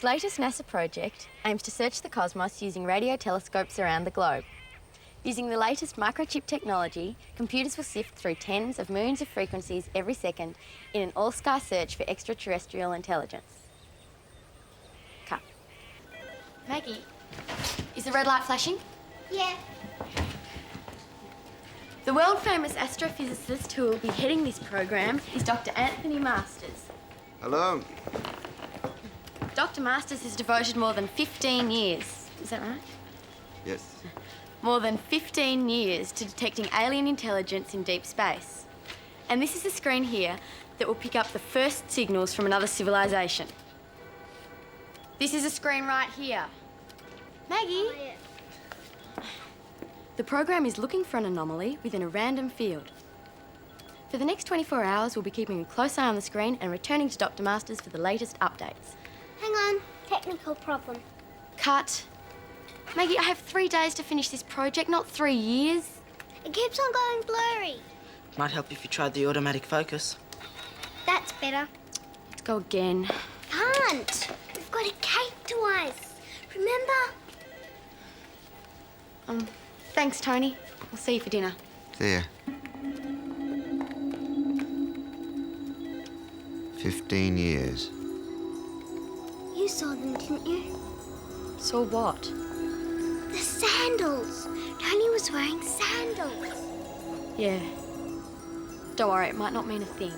Its latest NASA project aims to search the cosmos using radio telescopes around the globe. Using the latest microchip technology, computers will sift through tens of millions of frequencies every second in an all-sky search for extraterrestrial intelligence. Cut. Maggie, is the red light flashing? Yeah. The world-famous astrophysicist who will be heading this program is Dr. Anthony Masters. Hello. Dr. Masters has devoted more than 15 years, is that right? Yes. More than 15 years to detecting alien intelligence in deep space. And this is the screen here that will pick up the first signals from another civilization. This is a screen right here. Maggie? Oh, yeah. The program is looking for an anomaly within a random field. For the next 24 hours, we'll be keeping a close eye on the screen and returning to Dr. Masters for the latest updates. Hang on. Technical problem. Cut. Maggie, I have 3 days to finish this project, not 3 years. It keeps on going blurry. Might help if you tried the automatic focus. That's better. Let's go again. Can't. We've got a cake to ice. Remember? Thanks, Tony. We'll see you for dinner. See ya. 15 years. You saw them, didn't you? Saw what? The sandals. Tony was wearing sandals. Yeah. Don't worry, it might not mean a thing.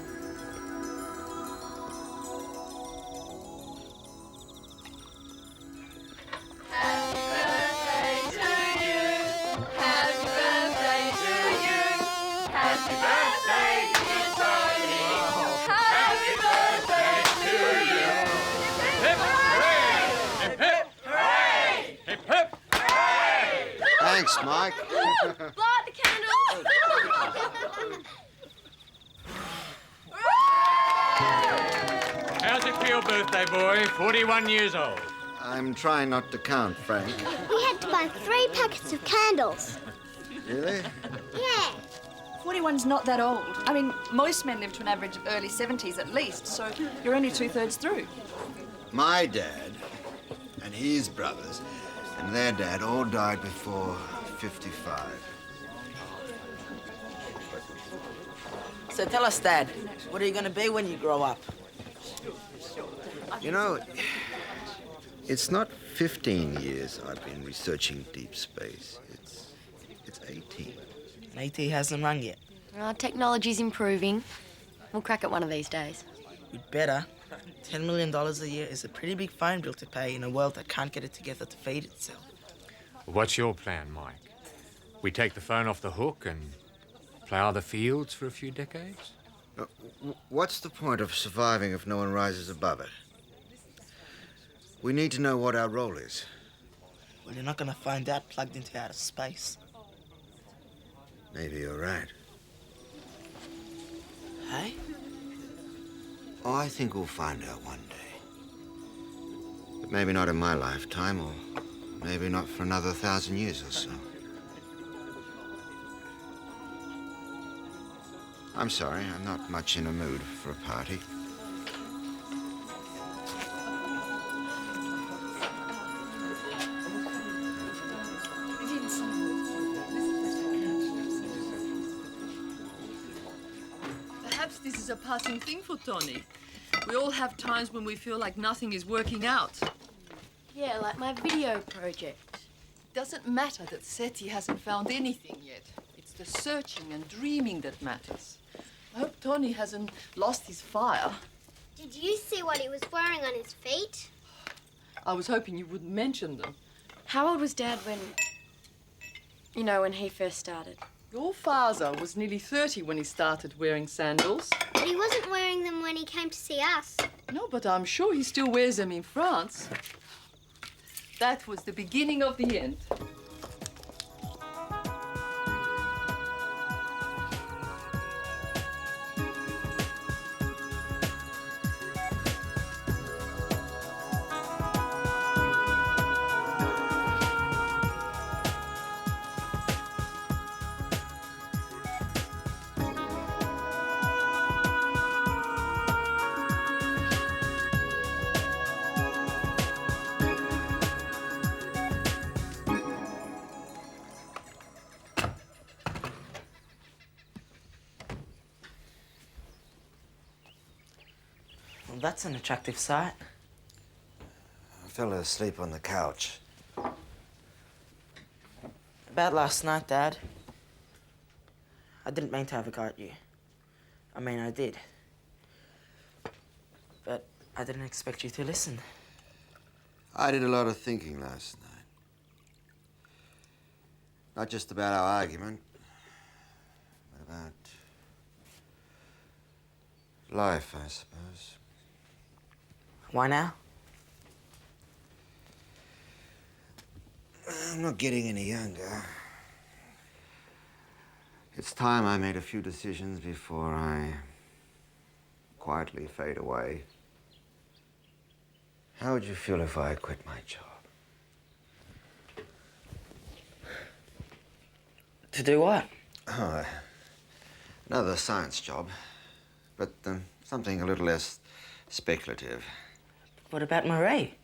Thanks, Mike. Blow out the candles! How's it feel, birthday boy? 41 years old. I'm trying not to count, Frank. We had to buy 3 packets of candles. Really? Yeah. 41's not that old. I mean, most men live to an average of early 70s at least, so you're only 2/3 through. My dad and his brothers and their dad all died before 55. So tell us, Dad, what are you going to be when you grow up? You know, it's not 15 years I've been researching deep space. It's 18. And AT hasn't rung yet. Technology's improving. We'll crack it one of these days. We'd better. $10 million a year is a pretty big phone bill to pay in a world that can't get it together to feed itself. What's your plan, Mike? We take the phone off the hook and plough the fields for a few decades? What's the point of surviving if no one rises above it? We need to know what our role is. Well, you're not going to find out plugged into outer space. Maybe you're right. Hey? Oh, I think we'll find out one day. But maybe not in my lifetime, or maybe not for another 1,000 years or so. I'm sorry, I'm not much in a mood for a party. Perhaps this is a passing thing for Tony. We all have times when we feel like nothing is working out. Yeah, like my video project. It doesn't matter that SETI hasn't found anything yet. It's the searching and dreaming that matters. I hope Tony hasn't lost his fire. Did you see what he was wearing on his feet? I was hoping you wouldn't mention them. How old was Dad when he first started? Your father was nearly 30 when he started wearing sandals. But he wasn't wearing them when he came to see us. No, but I'm sure he still wears them in France. That was the beginning of the end. that's an attractive sight. I fell asleep on the couch. About last night, Dad. I didn't mean to have a go at you. I mean, I did. But I didn't expect you to listen. I did a lot of thinking last night. Not just about our argument, but about life, I suppose. Why now? I'm not getting any younger. It's time I made a few decisions before I quietly fade away. How would you feel if I quit my job? To do what? Oh, another science job, but something a little less speculative. What about Marie?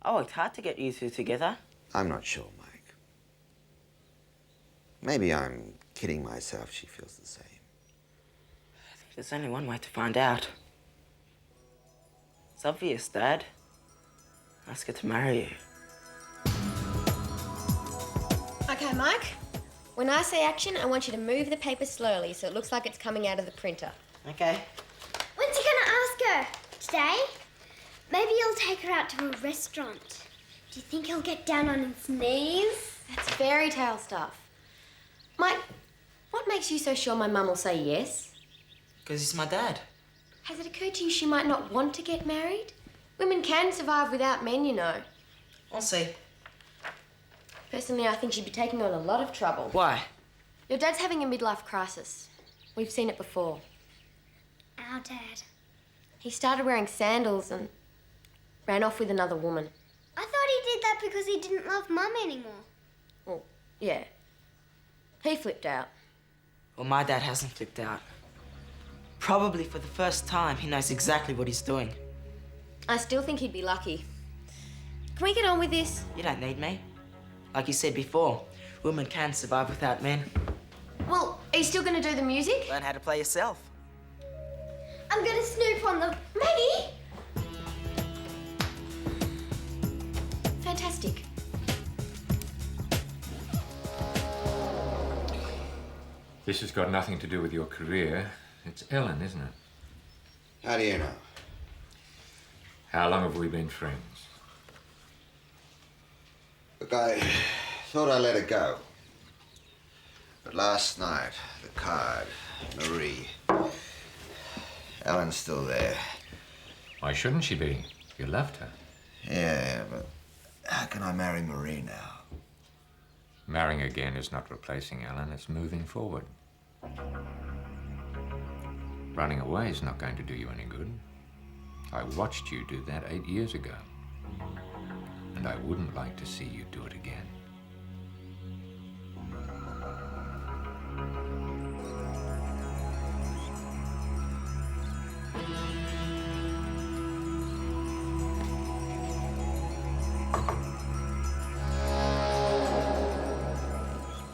I worked hard to get you two together. I'm not sure, Mike. Maybe I'm kidding myself she feels the same. I think there's only one way to find out. It's obvious, Dad. Ask her to marry you. Okay, Mike. When I say action, I want you to move the paper slowly so it looks like it's coming out of the printer. Okay. When's he gonna ask her? Today? Maybe you'll take her out to a restaurant. Do you think he'll get down on his knees? That's fairy tale stuff. Mike, what makes you so sure my mum will say yes? Because he's my dad. Has it occurred to you she might not want to get married? Women can survive without men, you know. I'll see. Personally, I think she'd be taking on a lot of trouble. Why? Your dad's having a midlife crisis. We've seen it before. Our dad. He started wearing sandals and ran off with another woman. I thought he did that because he didn't love Mum anymore. Well, yeah. He flipped out. Well, my dad hasn't flipped out. Probably for the first time, he knows exactly what he's doing. I still think he'd be lucky. Can we get on with this? You don't need me. Like you said before, women can survive without men. Well, are you still going to do the music? Learn how to play yourself. I'm gonna snoop on the... Maggie! Fantastic. This has got nothing to do with your career. It's Ellen, isn't it? How do you know? How long have we been friends? Look, I thought I let it go. But last night, the card, Marie. Ellen's still there. Why shouldn't she be? You loved her. Yeah, but how can I marry Marie now? Marrying again is not replacing Ellen, it's moving forward. Running away is not going to do you any good. I watched you do that 8 years ago. And I wouldn't like to see you do it again.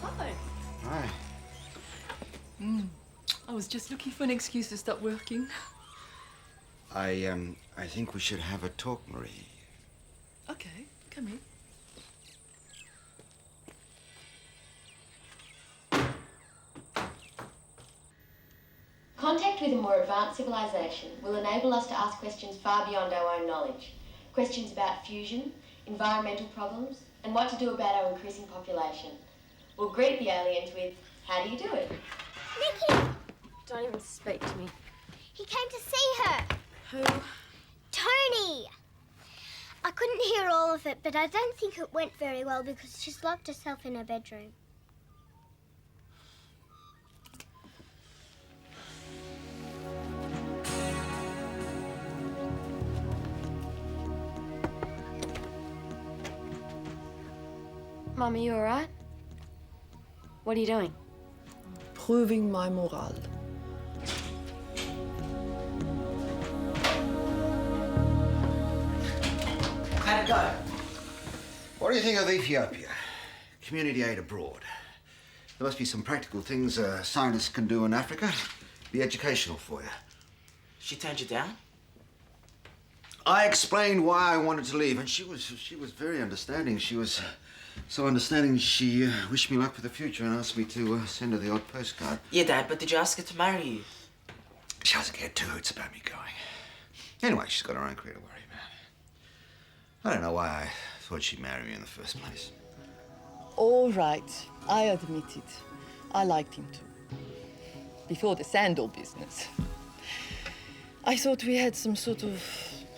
Hi. Hi. I was just looking for an excuse to stop working. I think we should have a talk, Marie. Okay, come in. Contact with a more advanced civilization will enable us to ask questions far beyond our own knowledge. Questions about fusion, environmental problems, and what to do about our increasing population. We'll greet the aliens with, how do you do it? Nikki! Don't even speak to me. He came to see her. Who? Tony! I couldn't hear all of it, but I don't think it went very well because she's locked herself in her bedroom. Mum, are you all right? What are you doing? Proving my morale. How'd it go? What do you think of Ethiopia? Community aid abroad. There must be some practical things scientists can do in Africa. Be educational for you. She turned you down? I explained why I wanted to leave, and she was very understanding. She was so understanding, she wished me luck for the future and asked me to send her the odd postcard. Yeah, Dad, but did you ask her to marry you? She doesn't care too. It's about me going. Anyway, she's got her own career to worry about. I don't know why I thought she'd marry me in the first place. All right, I admit it. I liked him too. Before the sandal business. I thought we had some sort of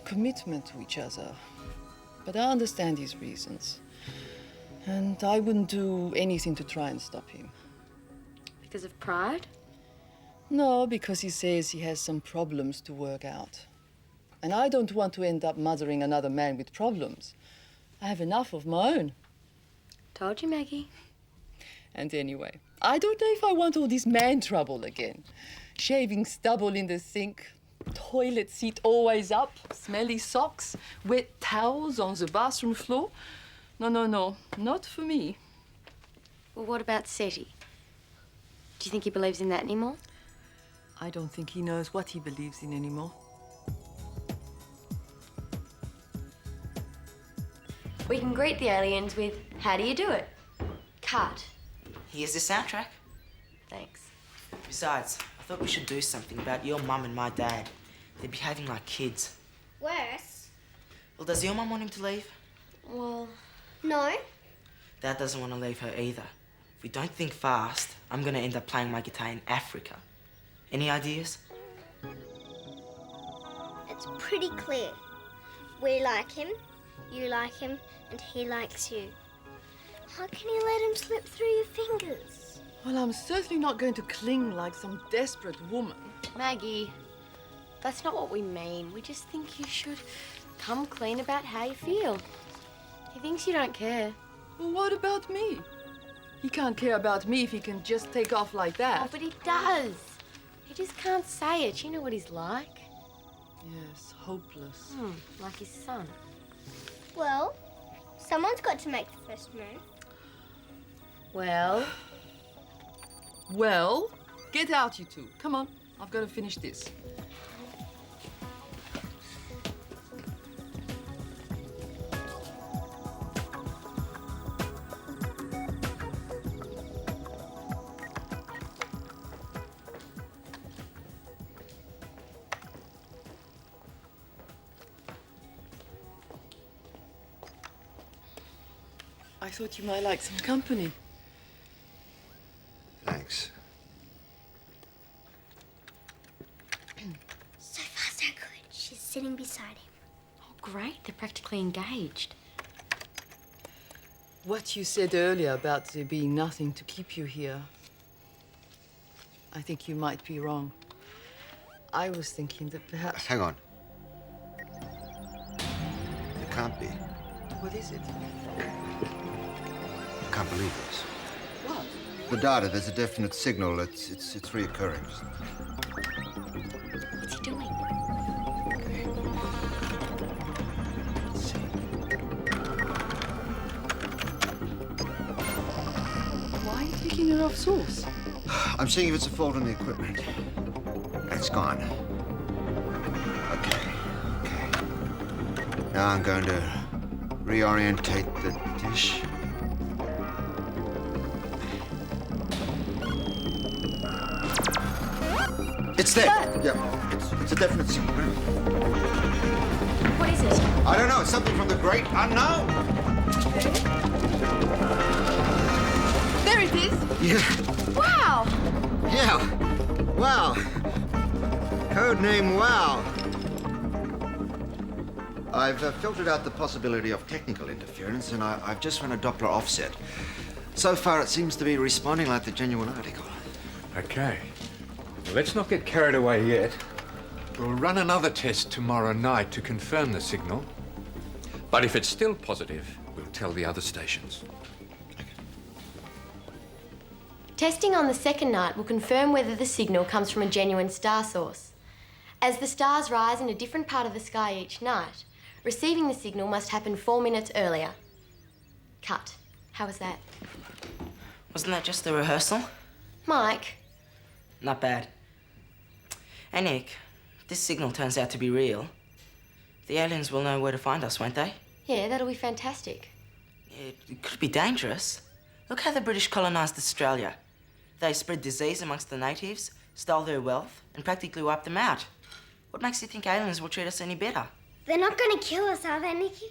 commitment to each other. But I understand his reasons. And I wouldn't do anything to try and stop him. Because of pride? No, because he says he has some problems to work out. And I don't want to end up mothering another man with problems. I have enough of my own. Told you, Maggie. And anyway, I don't know if I want all this man trouble again. Shaving stubble in the sink, toilet seat always up, smelly socks, wet towels on the bathroom floor. No, not for me. Well, what about SETI? Do you think he believes in that anymore? I don't think he knows what he believes in anymore. We can greet the aliens with, how do you do it? Cut. Here's the soundtrack. Thanks. Besides, I thought we should do something about your mum and my dad. They're behaving like kids. Worse? Well, does your mum want him to leave? Well, No? Dad doesn't want to leave her either. If we don't think fast, I'm going to end up playing my guitar in Africa. Any ideas? It's pretty clear. We like him, you like him, and he likes you. How can you let him slip through your fingers? Well, I'm certainly not going to cling like some desperate woman. Maggie, that's not what we mean. We just think you should come clean about how you feel. He thinks you don't care. Well, what about me? He can't care about me if he can just take off like that. Oh, but he does. He just can't say it. You know what he's like. Yes, hopeless. Like his son. Well, someone's got to make the first move. Well, Well, get out, you two. Come on, I've got to finish this. I thought you might like some company. Thanks. So far, so good. She's sitting beside him. oh, great. They're practically engaged. What you said earlier about there being nothing to keep you here, I think you might be wrong. I was thinking that perhaps... Hang on. It can't be. What is it? I can't believe this. What? The data, there's a definite signal. It's reoccurring. What's he doing? Let's see. Why are you taking her off source? I'm seeing if it's a fault in the equipment. It's gone. Okay. Now I'm going to reorientate the dish. It's there. Yeah, it's a definite signal. What is it? I don't know. It's something from the great unknown. There it is! Yeah. Wow! Yeah. Wow. Code name Wow. I've filtered out the possibility of technical interference, and I've just run a Doppler offset. So far, it seems to be responding like the genuine article. Okay. Well, let's not get carried away yet. We'll run another test tomorrow night to confirm the signal. But if it's still positive, we'll tell the other stations. Testing on the second night will confirm whether the signal comes from a genuine star source. As the stars rise in a different part of the sky each night, receiving the signal must happen 4 minutes earlier. Cut. How was that? Wasn't that just a rehearsal? Mike? Not bad. Hey, Nick, this signal turns out to be real. The aliens will know where to find us, won't they? Yeah, that'll be fantastic. It could be dangerous. Look how the British colonised Australia. They spread disease amongst the natives, stole their wealth, and practically wiped them out. What makes you think aliens will treat us any better? They're not going to kill us, are they, Nikki?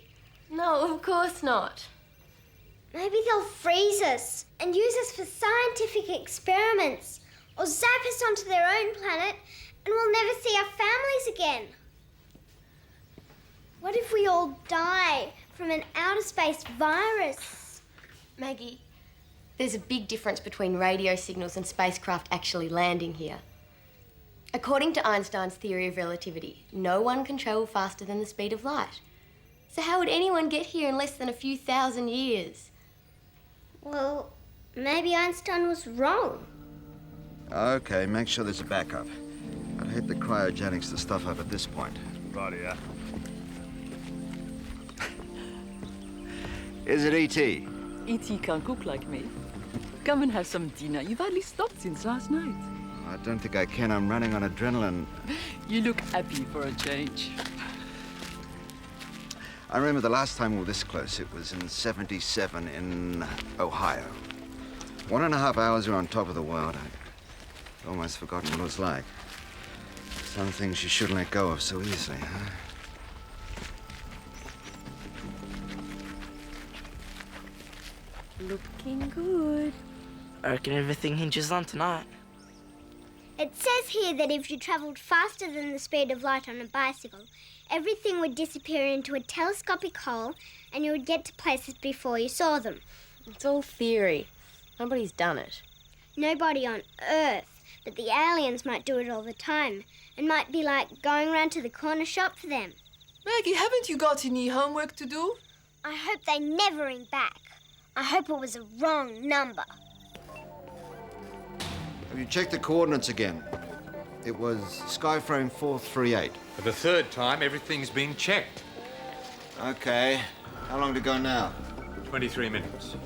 No, of course not. Maybe they'll freeze us and use us for scientific experiments, or zap us onto their own planet and we'll never see our families again. What if we all die from an outer space virus? Maggie, there's a big difference between radio signals and spacecraft actually landing here. According to Einstein's theory of relativity, no one can travel faster than the speed of light. So how would anyone get here in less than a few thousand years? Well, maybe Einstein was wrong. Okay, make sure there's a backup. I'd hate the cryogenics to stuff up at this point. Righty, yeah. Is it E.T.? E.T. can't cook like me. Come and have some dinner. You've hardly stopped since last night. I don't think I can. I'm running on adrenaline. You look happy for a change. I remember the last time we were this close. It was in '77 in Ohio. 1.5 hours we were on top of the world. I'd almost forgotten what it was like. Some things you shouldn't let go of so easily, huh? Looking good. I reckon everything hinges on tonight. It says here that if you travelled faster than the speed of light on a bicycle, everything would disappear into a telescopic hole and you would get to places before you saw them. It's all theory. Nobody's done it. Nobody on Earth, but the aliens might do it all the time and might be like going round to the corner shop for them. Maggie, haven't you got any homework to do? I hope they never ring back. I hope it was a wrong number. Have you checked the coordinates again? It was Skyframe 438. For the third time, everything's been checked. Okay. How long to go now? 23 minutes.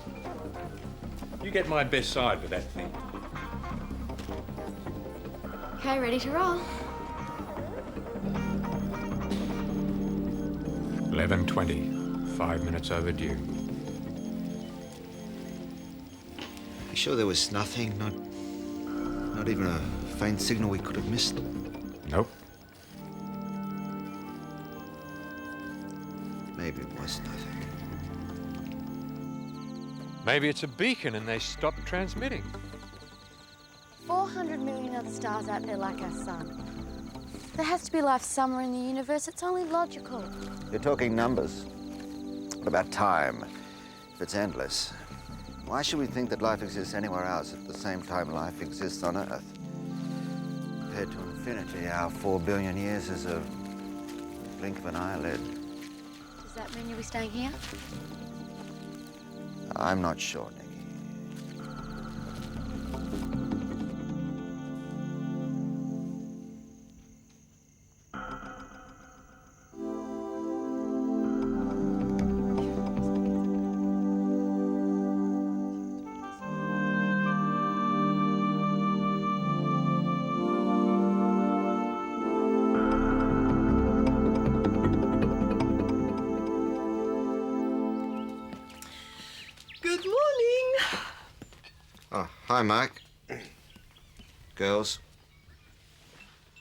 You get my best side with that thing. Okay, ready to roll. 11:20. 5 minutes overdue. You sure there was nothing? Not even a faint signal we could have missed? Nope. Maybe it was nothing. Maybe it's a beacon and they stopped transmitting. 400 million other stars out there like our sun. There has to be life somewhere in the universe. It's only logical. You're talking numbers. What about time? If it's endless, why should we think that life exists anywhere else at the same time life exists on Earth? Compared to infinity, our 4 billion years is a blink of an eyelid. Does that mean you'll be staying here? I'm not sure, Nikki. Good morning. Oh, hi, Mike. Girls.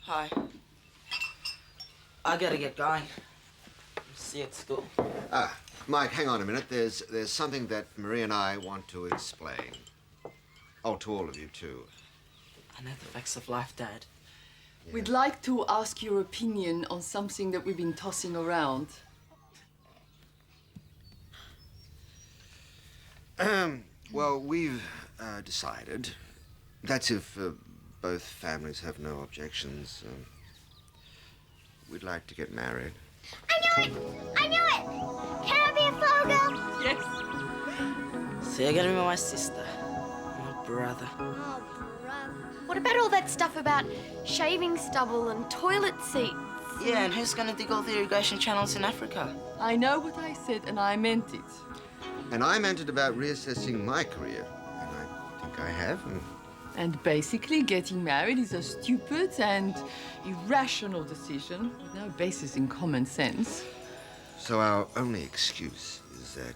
Hi. I gotta get going. See you at school. Mike, hang on a minute. There's something that Marie and I want to explain. Oh, to all of you, too. I know the facts of life, Dad. We'd like to ask your opinion on something that we've been tossing around. Well, we've decided that's if both families have no objections. We'd like to get married. I knew it! I knew it! Can I be a flower girl? Yes. So you're gonna be my sister. My brother. Oh, brother. What about all that stuff about shaving stubble and toilet seats? Yeah, and who's gonna dig all the irrigation channels in Africa? I know what I said and I meant it. And I meant it about reassessing my career. And I think I have. And And basically, getting married is a stupid and irrational decision with no basis in common sense. So our only excuse is that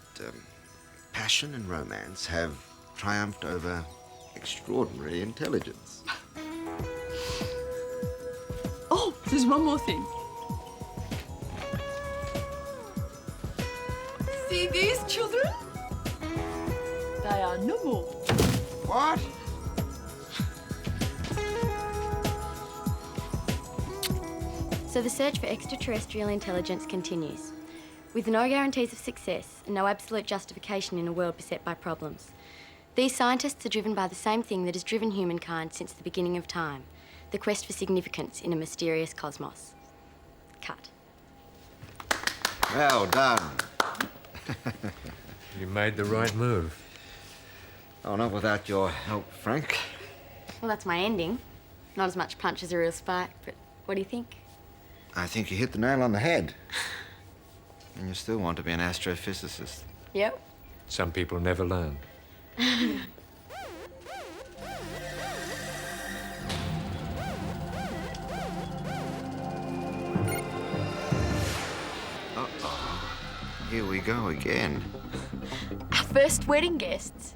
passion and romance have triumphed over extraordinary intelligence. Oh, there's one more thing. See these children? They are no more. What? So the search for extraterrestrial intelligence continues. With no guarantees of success and no absolute justification in a world beset by problems. These scientists are driven by the same thing that has driven humankind since the beginning of time, the quest for significance in a mysterious cosmos. Cut. Well done. You made the right move. Oh, not without your help, Frank. Well, that's my ending. Not as much punch as a real spark, but what do you think? I think you hit the nail on the head. And you still want to be an astrophysicist. Yep. Some people never learn. Uh-oh. Here we go again. Our first wedding guests.